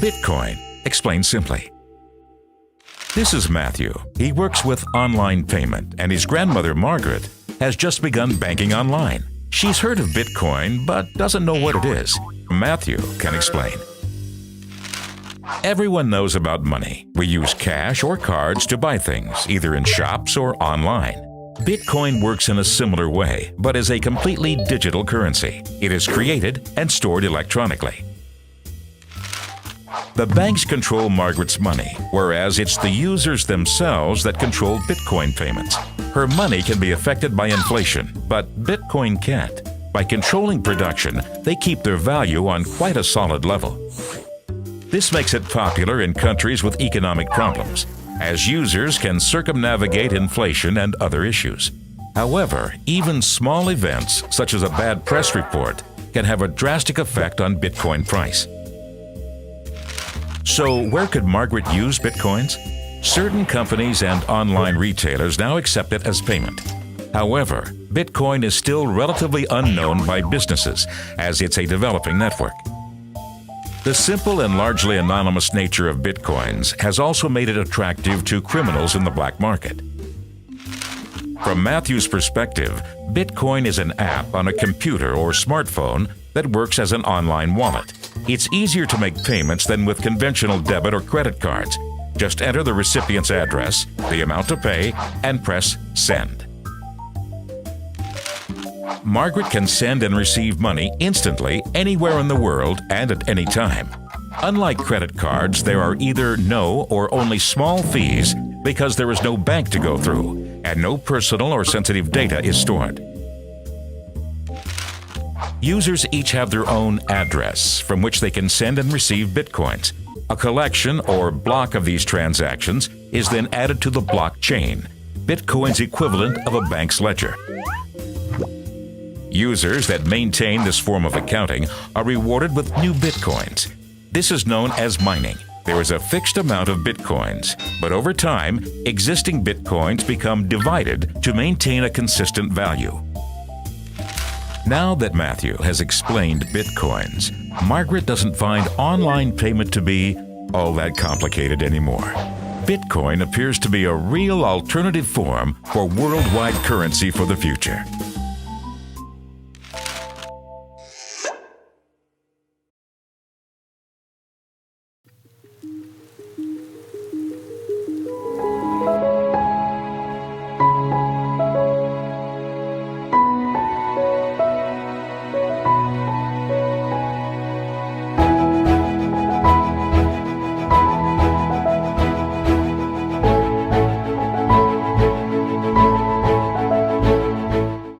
Bitcoin, explained simply. This is Matthew. He works with online payment, and his grandmother, Margaret, has just begun banking online. She's heard of Bitcoin, but doesn't know what it is. Matthew can explain. Everyone knows about money. We use cash or cards to buy things, either in shops or online. Bitcoin works in a similar way, but is a completely digital currency. It is created and stored electronically. The banks control Margaret's money, whereas it's the users themselves that control Bitcoin payments. Her money can be affected by inflation, but Bitcoin can't. By controlling production, they keep their value on quite a solid level. This makes it popular in countries with economic problems, as users can circumnavigate inflation and other issues. However, even small events, such as a bad press report, can have a drastic effect on Bitcoin price. So, where could Margaret use Bitcoins? Certain companies and online retailers now accept it as payment. However, Bitcoin is still relatively unknown by businesses, as it's a developing network. The simple and largely anonymous nature of Bitcoins has also made it attractive to criminals in the black market. From Matthew's perspective, Bitcoin is an app on a computer or smartphone that works as an online wallet. It's easier to make payments than with conventional debit or credit cards. Just enter the recipient's address, the amount to pay, and press Send. Margaret can send and receive money instantly anywhere in the world and at any time. Unlike credit cards, there are either no or only small fees because there is no bank to go through, and no personal or sensitive data is stored. Users each have their own address from which they can send and receive Bitcoins. A collection or block of these transactions is then added to the blockchain, Bitcoin's equivalent of a bank's ledger. Users that maintain this form of accounting are rewarded with new Bitcoins. This is known as mining. There is a fixed amount of Bitcoins, but over time, existing Bitcoins become divided to maintain a consistent value. Now that Matthew has explained Bitcoins, Margaret doesn't find online payment to be all that complicated anymore. Bitcoin appears to be a real alternative form for worldwide currency for the future.